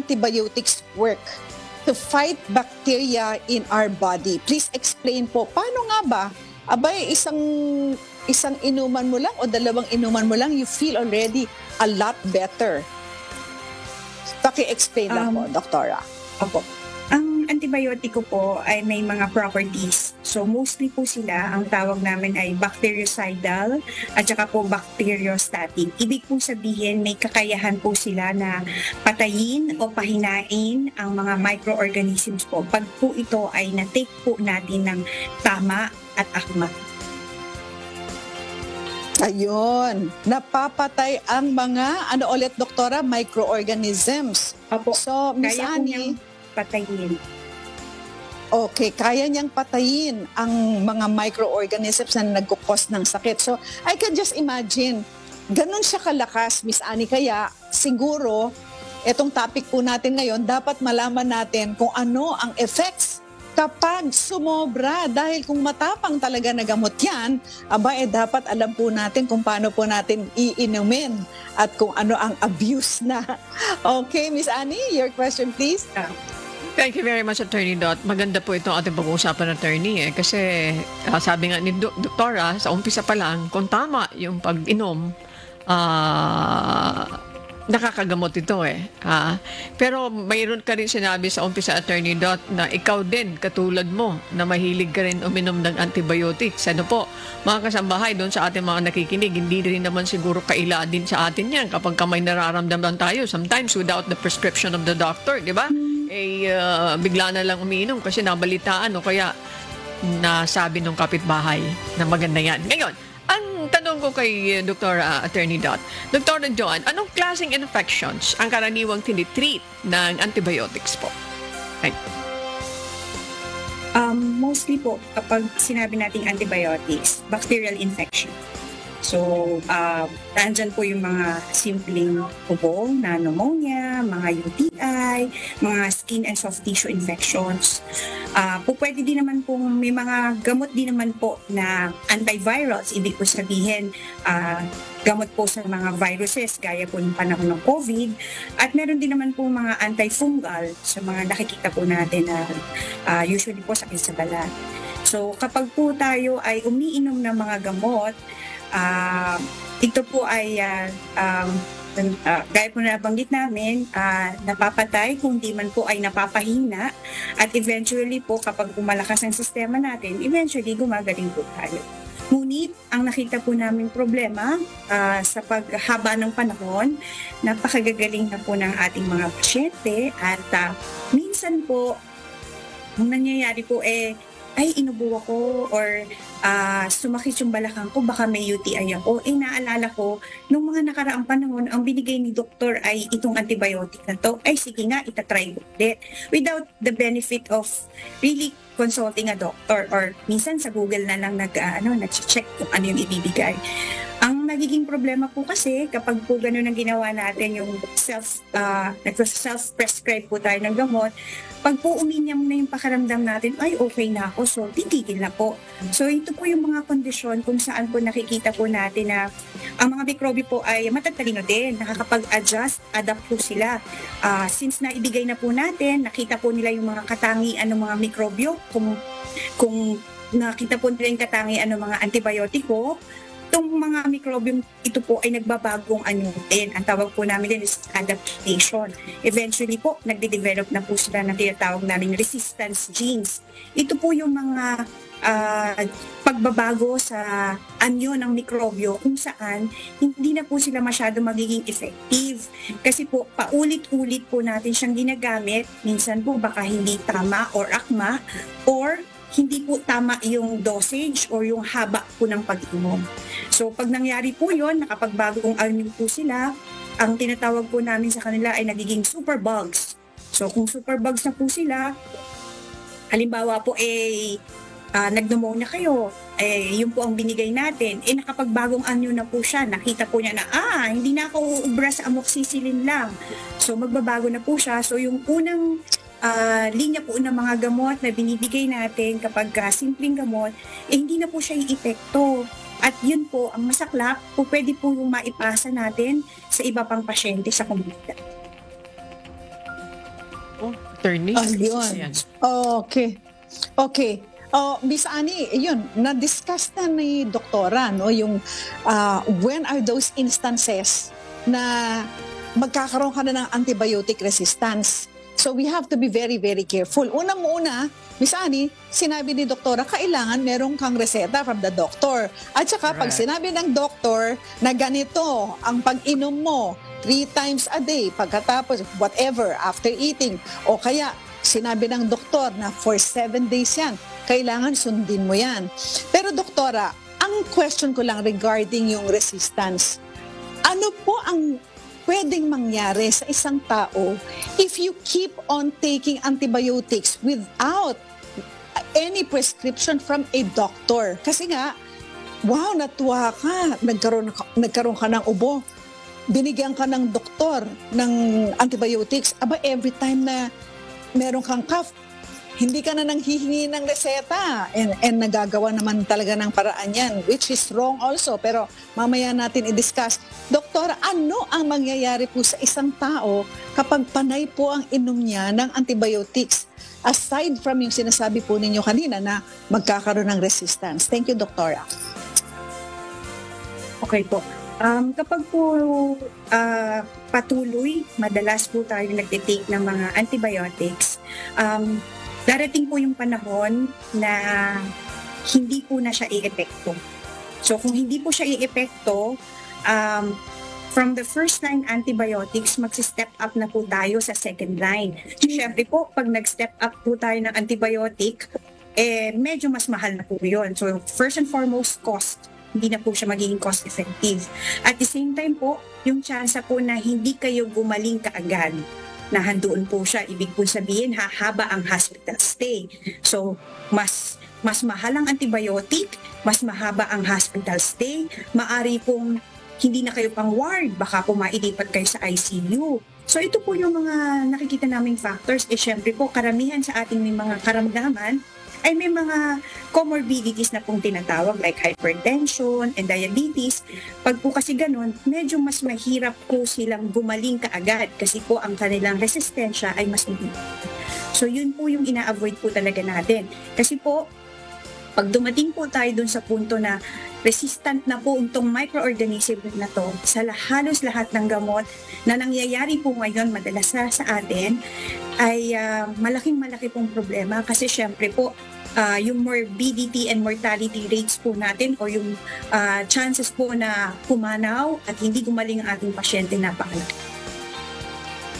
antibiotics work to fight bacteria in our body? Please explain po. Paano nga ba? Abay, isang inuman mo lang o dalawang inuman mo lang, you feel already a lot better. Paki-explain lang po, Doktora. Opo. Ang antibiotiko po ay may mga properties. So mostly po sila, ang tawag namin ay bactericidal at saka po bacteriostatic. Ibig po sabihin may kakayahan po sila na patayin o pahinain ang mga microorganisms po pag po ito ay na-take po natin ng tama at akma. Ayun, napapatay ang mga, ano ulit, Doktora, microorganisms. Opo, So, Miss kaya po Annie, niyang patayin. okay, kaya niyang patayin ang mga microorganisms na nagkukos ng sakit. So, I can just imagine, ganun siya kalakas, Miss Annie. Kaya, siguro, itong topic po natin ngayon, dapat malaman natin kung ano ang effects kapag sumobra. Dahil kung matapang talaga na gamot yan, dapat alam po natin kung paano po natin iinumin at kung ano ang abuse na. Okay, Miss Annie, your question please. Thank you very much, Attorney Dot. Maganda po itong ating pag-uusapan, Attorney. Kasi sabi nga ni Doktora, sa umpisa pa lang, kung tama yung pag-inom, nakakagamot ito pero mayroon ka rin sinabi sa umpisa, Attorney Dot, na ikaw din, katulad mo, na mahilig ka rin uminom ng antibiotics. Ano po, mga kasambahay, doon sa ating mga nakikinig, hindi rin naman siguro kaila din sa atin yan kapag may nararamdaman tayo, sometimes without the prescription of the doctor, di ba? Bigla na lang umiinom kasi nabalitaan o kaya nasabi ng kapitbahay na maganda yan. Ngayon, ang tanong ko kay Dr. Attorney Dot, Dr. John, anong klaseng infections ang karaniwang tinitreat ng antibiotics po? Mostly po, kapag sinabi nating antibiotics, bacterial infection. So, nandyan po yung mga simpleng ubo na pneumonia, mga UTI, mga skin and soft tissue infections. Pwede din naman po, may mga gamot din naman po na antivirals, ibig po sabihin, gamot po sa mga viruses, gaya po ng panahon ng COVID. At meron din naman po mga antifungal sa mga nakikita po natin na usually po sakit sa balat. So, kapag po tayo ay umiinom ng mga gamot, ito po ay gaya po na nabanggit namin, napapatay kung di man po ay napapahina, at eventually po kapag umalakas ang sistema natin, eventually gumagaling po tayo. Ngunit ang nakita po namin problema sa paghaba ng panahon, napakagagaling na po ng ating mga pasyente, at minsan po ang nangyayari po ay inubo ako or sumakit yung balakang ko, baka may UTI ako. Naalala ko, nung mga nakaraang panahon, ang binigay ni doktor ay itong antibiotic na to, ay sige nga, itatry ulit. Without the benefit of really consulting a doctor, or minsan sa Google na lang nag-check kung ano yung ibibigay. Ang nagiging problema po kasi kapag po gano'n ang ginawa natin, yung self-prescribe po tayo ng gamot, pag po uminyam na yung pakaramdam natin, ay okay na ako, so titigil na po. So ito po yung mga kondisyon kung saan po nakikita po natin na ang mga mikrobyo po ay matatalino din, nakakapag-adjust, adapt po sila. Since naibigay na po natin, nakita po nila yung mga katangian ng mga mikrobyo, kung nakita po nila yung katangian ng mga antibiotiko, itong mga microbiome, ito po ay nagbabagong din. Ang tawag po namin din is adaptation. Eventually po, nagde-develop na po sila ng tinatawag namin resistance genes. Ito po yung mga pagbabago sa anyo ng mikrobyo kung saan hindi na po sila masyado magiging effective. Kasi po, paulit-ulit po natin siyang ginagamit. Minsan po, baka hindi tama or akma, or hindi po tama yung dosage or yung haba po ng pag-inom. So pag nangyari po yun, nakapagbagong anyo po sila, ang tinatawag po namin sa kanila ay nagiging superbugs. So kung superbugs na po sila, halimbawa po nag-pneumonia kayo, yun po ang binigay natin, nakapagbagong anyo na po siya, nakita po niya na, hindi na ako uubra sa amoxicillin lang. So magbabago na po siya. So yung unang linya po ng mga gamot na binibigay natin kapag simpleng gamot, hindi na po siya i-epekto. At yun po, ang masaklap, po pwede po yung maipasa natin sa iba pang pasyente sa komunidad. Naku, attorney. Ayun. Okay. Okay. Miss Annie, yun, na-discuss na ni doktora, no, yung when are those instances na magkakaroon ka na ng antibiotic resistance. So we have to be very, very careful. Unang-una, Miss Annie, sinabi ni doktora, kailangan meron kang reseta from the doctor. At saka pag sinabi ng doktor na ganito ang pag-inom mo 3 times a day, pagkatapos whatever, after eating, o kaya sinabi ng doktor na for 7 days yan, kailangan sundin mo yan. Pero doktora, ang question ko lang regarding yung resistance, ano po ang pwedeng mangyari sa isang tao if you keep on taking antibiotics without any prescription from a doctor? Kasi nga, wow, natuwa ka, nagkaroon ka ng ubo, binigyan ka ng doktor ng antibiotics, aba every time na meron kang cough, hindi ka na nang hihingi ng reseta and nagagawa naman talaga ng paraan yan, which is wrong also, pero mamaya natin i-discuss. Doktor, ano ang mangyayari po sa isang tao kapag panay po ang inom niya ng antibiotics? Aside from yung sinasabi po ninyo kanina na magkakaroon ng resistance. Thank you, Doktora. Okay po. Kapag po patuloy, madalas po tayo nagtitake ng mga antibiotics, darating po yung panahon na hindi po na siya i-epekto. So kung hindi po siya i-epekto, from the first line antibiotics, magsi-step up na po tayo sa second line. Siyempre po, pag nag-step up po tayo ng antibiotic, medyo mas mahal na po yun. So first and foremost, cost. Hindi na po siya magiging cost effective. At the same time po, yung chance po na hindi kayo gumaling kaagad, na handoon po siya, ibig po sabihin hahaba ang hospital stay. So mas mahal ang antibiotic, mas mahaba ang hospital stay, maari pong hindi na kayo pang ward, baka po mailipat kayo sa ICU. So ito po yung mga nakikita naming factors. Syempre po, karamihan sa ating may mga karamdaman ay may mga comorbidities na pong tinatawag like hypertension and diabetes. Pag po kasi ganun, medyo mas mahirap po silang gumaling kaagad kasi po ang kanilang resistensya ay mas mahirap. So yun po yung ina-avoid po talaga natin. Kasi po, pag dumating po tayo dun sa punto na resistant na po itong microorganism na to sa halos lahat ng gamot na nangyayari po ngayon madalas sa atin, ay malaking-malaki pong problema kasi syempre po yung morbidity and mortality rates po natin o yung chances po na pumanaw at hindi gumaling ang ating pasyente napakalaki.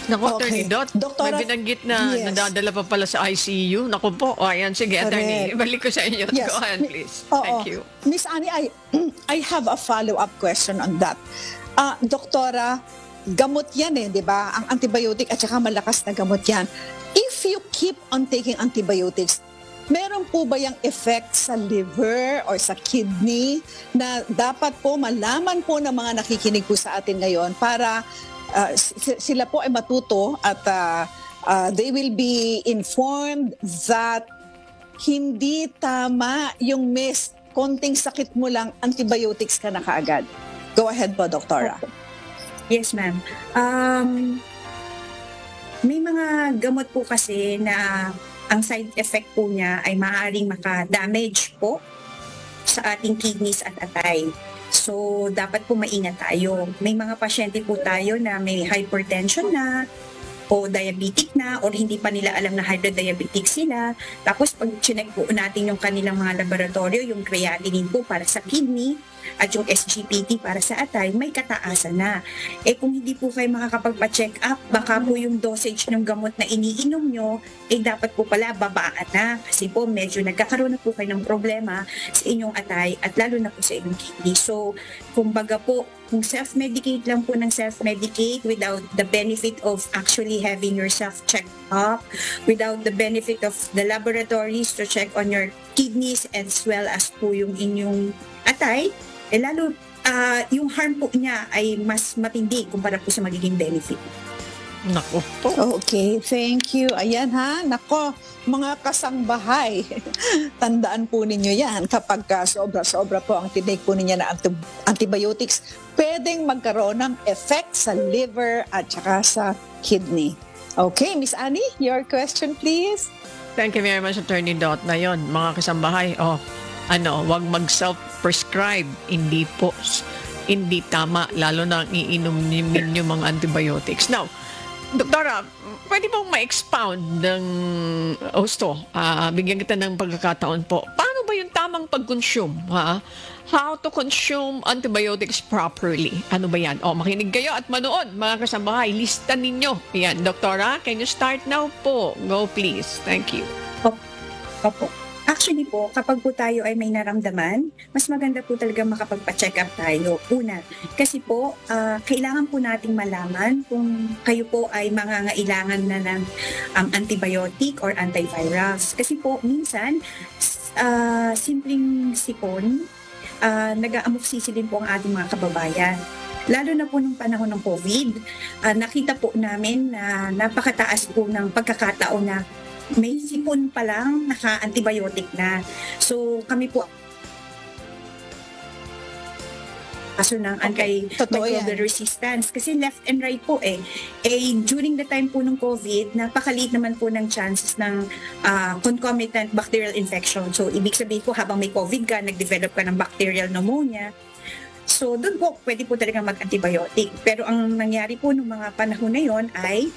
Naku, Okay. Attorney Dot, Doktora, may binanggit na yes. nadadala pa pala sa ICU. Naku po, ayan, sige, Attorney, Correct. balik ko sa inyo. Yes. Go ahead, please. Oo. Thank you. Miss Annie, I have a follow-up question on that. Doktora, gamot yan di ba? Ang antibiotic at saka malakas na gamot yan. If you keep on taking antibiotics, meron po ba yung effect sa liver or sa kidney na dapat po malaman po ng mga nakikinig po sa atin ngayon para sila po ay matuto at they will be informed that hindi tama yung konting sakit mo lang, antibiotics ka na kaagad. Go ahead po, Doktora. Yes, ma'am. May mga gamot po kasi na ang side effect po niya ay maaaring maka-damage po sa ating kidneys at atay. So, dapat po maingat tayo. May mga pasyente po tayo na may hypertension na o diabetic na or hindi pa nila alam na hyperdiabetic sila. Tapos, pag chinek po natin yung kanilang mga laboratorio, yung creatinine po para sa kidney at yung SGPT para sa atay, may kataasan na. Kung hindi po kayo makakapagpa-check up, baka po yung dosage ng gamot na iniinom nyo, dapat po pala babaan na. Kasi po medyo nagkakaroon na po kayo ng problema sa inyong atay at lalo na po sa inyong kidney. So, kumbaga po, kung self-medicate lang po ng self-medicate without the benefit of actually having yourself checked up, without the benefit of the laboratories to check on your kidneys as well as po yung inyong atay, lalo yung harm po niya ay mas matindi kumpara po sa magiging benefit. Naku po. Okay, thank you. Ayan ha, nako, mga kasangbahay. Tandaan po ninyo yan kapag sobra-sobra po ang tinake po ninyo na antibiotics, pwedeng magkaroon ng effect sa liver at saka sa kidney. Okay, Miss Annie, your question please. Thank you very much, Attorney Dot. Na yun, mga kasambahay, wag mag-self-prescribe. Hindi tama, lalo na iinom ninyo mga antibiotics. Now, Doktora, pwede mong ma-expound ng gusto, bigyan kita ng pagkakataon po. Paano ba yung tamang pag-consume? How to consume antibiotics properly? Ano ba yan? Makinig kayo at manood, mga kasambahay. Lista ninyo. Yan, Doktora, can you start now po? Go please. Thank you. Opo. Actually po, kapag po tayo ay may naramdaman, mas maganda po talaga makapagpa-check up tayo. Una, kasi po, kailangan po nating malaman kung kayo po ay mangangailangan na ng antibiotic or antivirals. Kasi po, minsan, simpleng sipon, nag-aamoxicillin po ang ating mga kababayan. Lalo na po nung panahon ng COVID, nakita po namin na napakataas po ng pagkakataon na may sipon pa lang, naka-antibiotic na. So, kami po kaso ng antimicrobial resistance. Kasi left and right po during the time po ng COVID, napakaliit naman po ng chances ng concomitant bacterial infection. So, ibig sabihin po, habang may COVID ka, nag-develop ka ng bacterial pneumonia. So, doon po, pwede po talaga mag-antibiotic. Pero ang nangyari po nung mga panahon na yon ay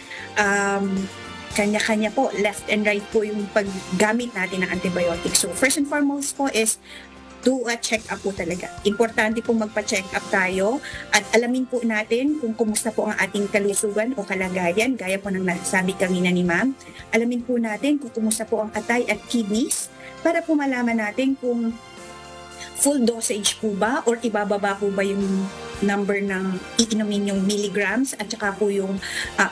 kanya-kanya po, left and right po yung paggamit natin ng antibiotics. So, first and foremost po is do a check-up po talaga. Importante po magpa-check-up tayo at alamin po natin kung kumusta po ang ating kalusugan o kalagayan, gaya po ng nasabi kanina ni Ma'am. Alamin po natin kung kumusta po ang atay at kidneys para po malaman natin kung full dosage po ba or ibababa po ba yung number ng iinumin yung milligrams at saka po yung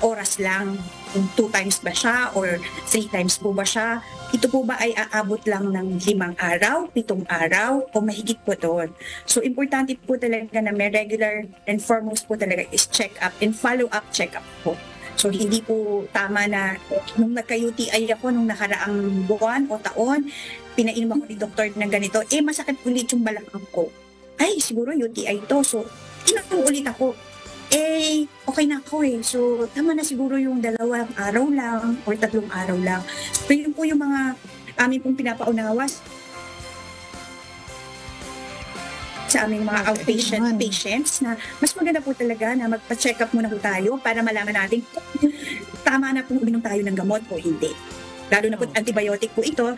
oras lang, kung 2 times ba siya or 3 times po ba siya. Ito po ba ay aabot lang ng 5 araw, 7 araw o mahigit po doon. So importante po talaga na may regular and foremost po talaga is check-up and follow-up check-up po. So hindi po tama na nung nagka-UTI ako nung nakaraang buwan o taon, pinainom ako ni doktor ng ganito, masakit ulit yung balakang ko. Ay, siguro UTI to. So, inom ulit ako. Okay na ako So, tama na siguro yung 2 araw lang or 3 araw lang. So, yun po yung mga amin pong pinapaunawas sa aming mga outpatient patients na mas maganda po talaga na magpa-check up muna po tayo para malaman natin kung tama na po uminom tayo ng gamot o hindi. Lalo na po antibiotic po ito,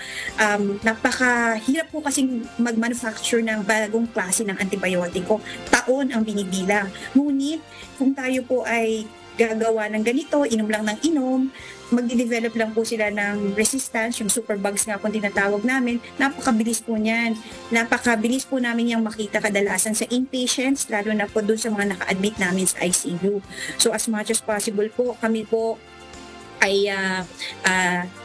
napakahirap po kasing mag-manufacture ng bagong klase ng antibiotiko. Taon ang binibilang. Ngunit kung tayo po ay gagawa ng ganito, inom lang ng inom, magde-develop lang po sila ng resistance, yung superbugs nga po tinatawag namin, napakabilis po niyan. Napakabilis po namin yung makita kadalasan sa inpatients, lalo na po doon sa mga naka-admit namin sa ICU. So as much as possible po, kami po ay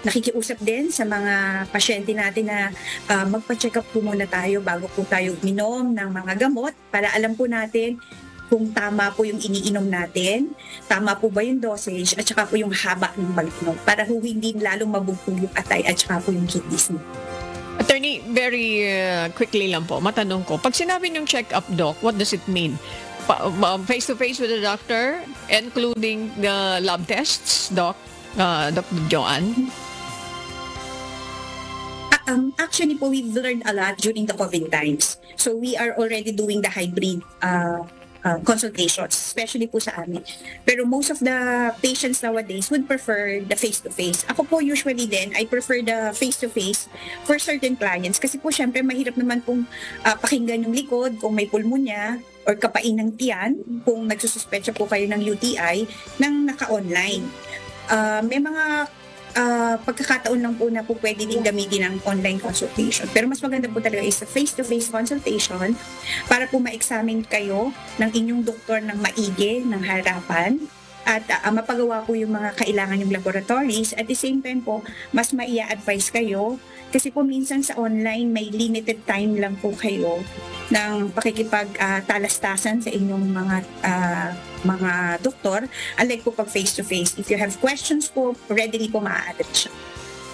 nakikiusap din sa mga pasyente natin na magpa-check up po muna tayo bago po tayo uminom ng mga gamot para alam po natin kung tama po yung iniinom natin, tama po ba yung dosage, at saka po yung haba ng pag-inom para hindi lalong mabugtong yung atay at saka po yung kidneys mo. Attorney, very quickly lang po, matanong ko, pag sinabi niyong check-up, Doc, what does it mean? Face-to-face with the doctor, including the lab tests, Doc? Dr. Joanne? Actually po, we've learned a lot during the COVID times. So we are already doing the hybrid consultations, especially po sa amin. Pero most of the patients nowadays would prefer the face-to-face. Ako po usually din, I prefer the face-to-face for certain clients kasi po syempre mahirap naman pong pakinggan yung likod kung may pulmonya or kapain ng tiyan kung nagsususpecha po kayo ng UTI nang naka-online. May mga pagkakataon lang po na po pwede din gamitin ang online consultation. Pero mas maganda po talaga is a face-to-face consultation para po ma-examine kayo ng inyong doktor ng maigi, ng harapan, at mapagawa po yung mga kailangan yung laboratories. At the same time po, mas maia-advise kayo kasi po minsan sa online may limited time lang po kayo ng pakikipag-talastasan sa inyong mga doktor. Unlike po pag face-to-face, if you have questions po, readily po ma-address siya.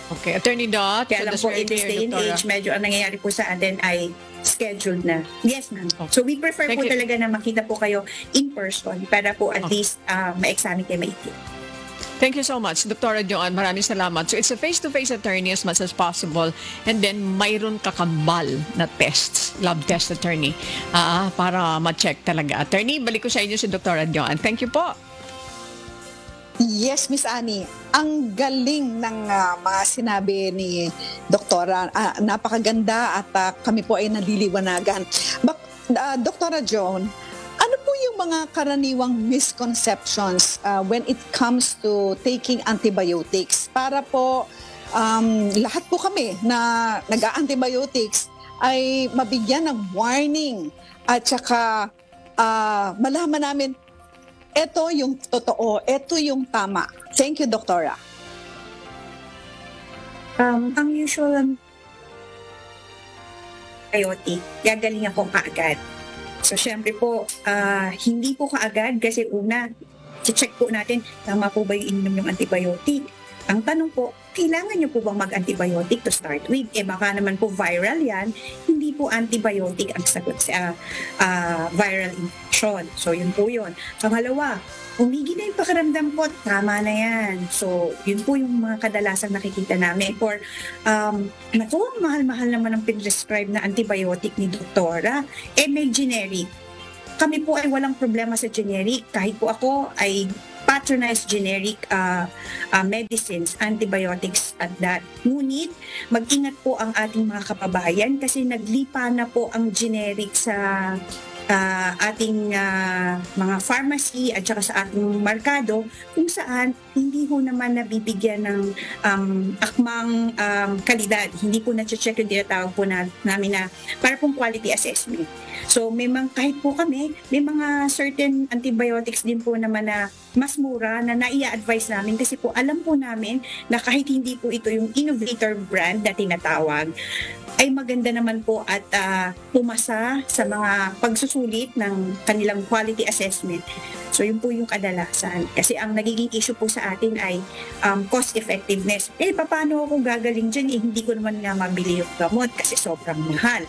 Okay, Attorney Dot. Kaya lang po in this day and age, medyo ang nangyayari po sa atin ay scheduled na. Yes, ma'am. Okay. So we prefer po talaga na makita po kayo in person para po at least ma-examine kayo maigi. Thank you so much, Dr. Joan. Maraming salamat. So it's a face-to-face attorney as much as possible, and then mayroon kakambal na tests, lab test attorney, para ma-check talaga. Attorney, balik ko sa inyo si Dr. Joan. Thank you po. Yes, Miss Annie. Ang galing ng mga sinabi ni Doktora. Napakaganda at kami po ay naliliwanagan. Doktora Joan, ano po yung mga karaniwang misconceptions when it comes to taking antibiotics? Para po lahat po kami na nag-antibiotics ay mabigyan ng warning at saka malaman namin ito yung totoo, ito yung tama. Thank you, Doktora. Ang usual antibiotic, gagaling ako kaagad. So, syempre po, hindi po kaagad kasi una, check po natin, tama po ba yung ininom yung antibiotic? Ang tanong po, kailangan nyo po bang mag-antibiotic to start with? Baka naman po viral yan, hindi po antibiotic ang sagot sa viral infection. So, yun po yun. Pangalawa, umigi na yung pakiramdam ko, tama na yan. So, yun po yung mga kadalasang nakikita namin. Or, mahal-mahal naman ang pinrescribe na antibiotic ni doktora. May generic. Kami po ay walang problema sa generic. Kahit po ako ay patronized generic medicines, antibiotics at that. Ngunit, mag-ingat po ang ating mga kababayan kasi naglipa na po ang generic sa ating mga pharmacy at saka sa ating merkado kung saan hindi ho naman nabibigyan ng akmang kalidad. Hindi po na-check yung tinatawag po namin na para pong quality assessment. So kahit po kami, may mga certain antibiotics din po naman na mas mura na naia-advise namin kasi po alam po namin na kahit hindi po ito yung innovator brand na tinatawag, ay maganda naman po at pumasa sa mga pagsusulit ng kanilang quality assessment. So yun po yung kadalasan. Kasi ang nagiging issue po sa atin ay cost effectiveness. Paano kung gagaling dyan? Hindi ko naman nga mabili yung gamot kasi sobrang mahal.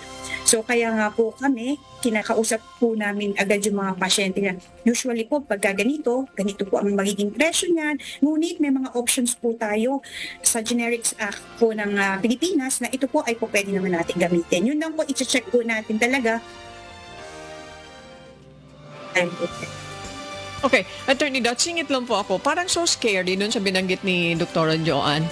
So kaya nga po kami, kinakausap po namin agad yung mga pasyente na usually po pagka ganito po ang magiging presyo niyan. Ngunit may mga options po tayo sa Generics Act po ng Pilipinas na ito po ay po pwede naman natin gamitin. Yun lang po, i-check po natin talaga. Okay, Attorney Dot, singit lang po ako. Parang so scary dun sa binanggit ni Dr. Joan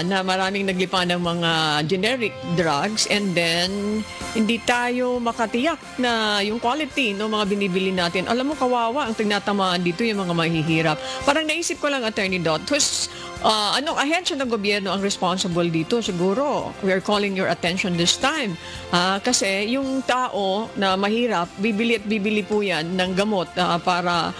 na maraming naglipa ng mga generic drugs and then hindi tayo makatiyak na yung quality ng mga binibili natin. Alam mo, kawawa ang tinatamaan dito yung mga mahihirap. Parang naisip ko lang, Attorney Dot, anong ahensya ng gobyerno ang responsible dito? Siguro, we are calling your attention this time. Kasi yung tao na mahirap, bibili po yan ng gamot para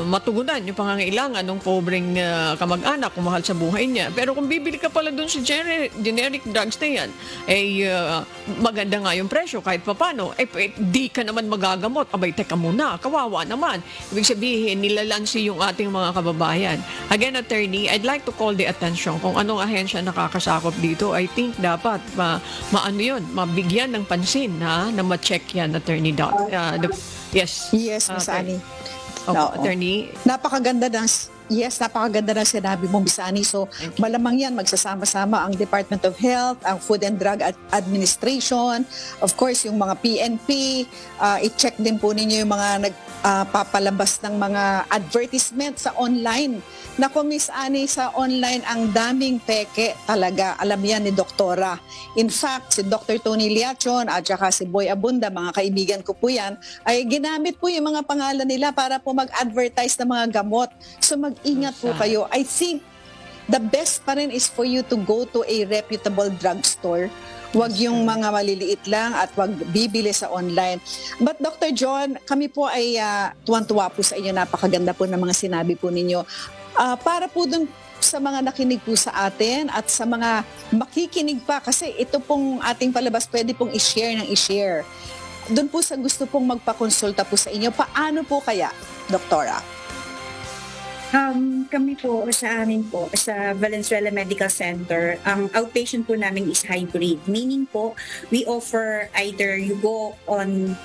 matugunan yung pangangailangan ng pobreng kamag-anak kung mahal sa buhay niya. Pero kung bibili ka pala dun sa generic drugs na yan, maganda nga yung presyo kahit papano. Di ka naman magagamot. Abay, teka muna, kawawa naman. Ibig sabihin, nilalansi yung ating mga kababayan. Again, Attorney, I'd like to call the attention kung anong ahensya nakakasakop dito. I think dapat mabigyan ng pansin na ma-check yan, Attorney Dot. Yes. Yes, Ms. Annie. Attorney. Napakaganda ng sinabi mo, Ms. Annie. So, malamang yan, magsasama-sama ang Department of Health, ang Food and Drug Administration, of course, yung mga PNP, i-check din po ninyo yung mga nagpapalabas ng mga advertisement sa online. Naku, Ms. Annie, sa online, ang daming peke talaga. Alam yan ni Doktora. In fact, si Dr. Tony Liachon at saka si Boy Abunda, mga kaibigan ko po yan, ay ginamit po yung mga pangalan nila para po mag-advertise ng mga gamot. So, mag-ingat po kayo. I think the best pa rin is for you to go to a reputable drugstore. Huwag yung mga maliliit lang at huwag bibili sa online. But Dr. John, kami po ay tuwan-tuwa po sa inyo. Napakaganda po ng mga sinabi po ninyo. Para po dun sa mga nakinig po sa atin at sa mga makikinig pa, kasi ito pong ating palabas pwede pong i-share ng i-share. Doon po sa gusto pong magpakonsulta po sa inyo, paano po kaya, Doktora? Kami po, sa amin po, sa Valenzuela Medical Center, ang outpatient po namin is hybrid. Meaning po, we offer either you go on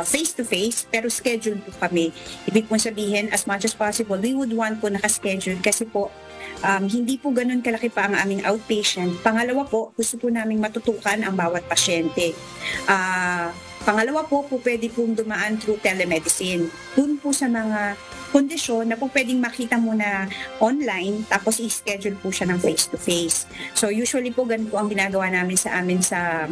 face-to-face, pero scheduled po kami. Ibig po sabihin, as much as possible, we would want po nakaschedule kasi po, hindi po ganun kalaki pa ang aming outpatient. Pangalawa po, gusto po naming matutukan ang bawat pasyente. Pangalawa po, pwede pong dumaan through telemedicine. Dun po sa mga kondisyon na po pwedeng makita muna online tapos i-schedule po siya ng face-to-face. So usually po ganun po ang ginagawa namin sa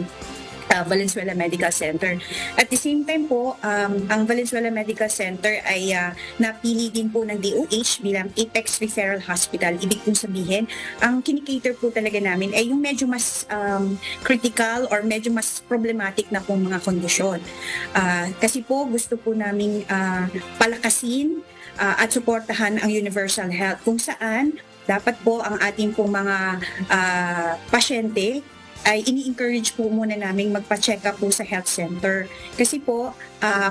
Valenzuela Medical Center. At the same time po, ang Valenzuela Medical Center ay napili din po ng DOH bilang Apex Referral Hospital. Ibig pong sabihin, ang kinikater po talaga namin ay yung medyo mas critical or medyo mas problematic na pong mga kondisyon. Kasi po gusto po namin palakasin at suportahan ang universal health kung saan dapat po ang ating pong mga pasyente ay ini-encourage po muna namin magpa-check up po sa health center. Kasi po,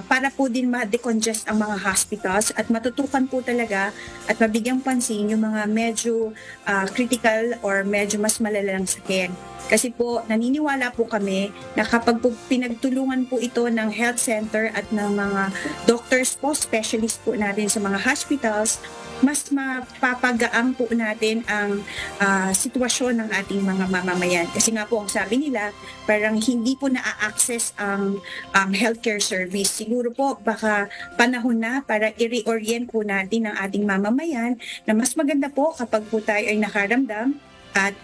para po din ma-decongest ang mga hospitals at matutukan po talaga at mabigyang pansin yung mga medyo critical or medyo mas malalang sakit. Kasi po, naniniwala po kami na kapag po pinagtulungan po ito ng health center at ng mga doctors po, specialist po natin sa mga hospitals, mas mapapagaang po natin ang sitwasyon ng ating mga mamamayan. Kasi nga po, ang sabi nila, parang hindi po na-access ang healthcare service. Siguro po, baka panahon na para i-reorient po natin ang ating mamamayan na mas maganda po kapag po tayo ay nakaramdam at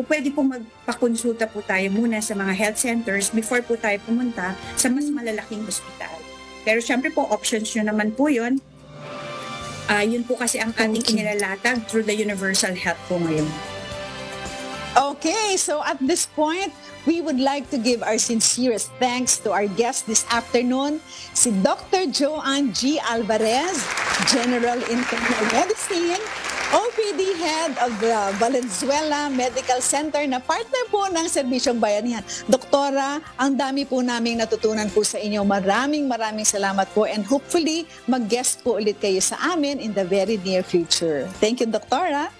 pwede po magpakonsulta po tayo muna sa mga health centers before po tayo pumunta sa mas malalaking ospital. Pero syempre po, options nyo naman po yun. Yun po kasi ang ating inilalatag through the universal health po ngayon. Okay, so at this point, we would like to give our sincerest thanks to our guest this afternoon, si Dr. Joanne G. Alvarez, General Internal Medicine, OPD Head of the Valenzuela Medical Center na partner po ng Serbisyong Bayanihan. Doktora, ang dami po naming natutunan po sa inyo. Maraming salamat po and hopefully mag-guest po ulit kayo sa amin in the very near future. Thank you, Doktora.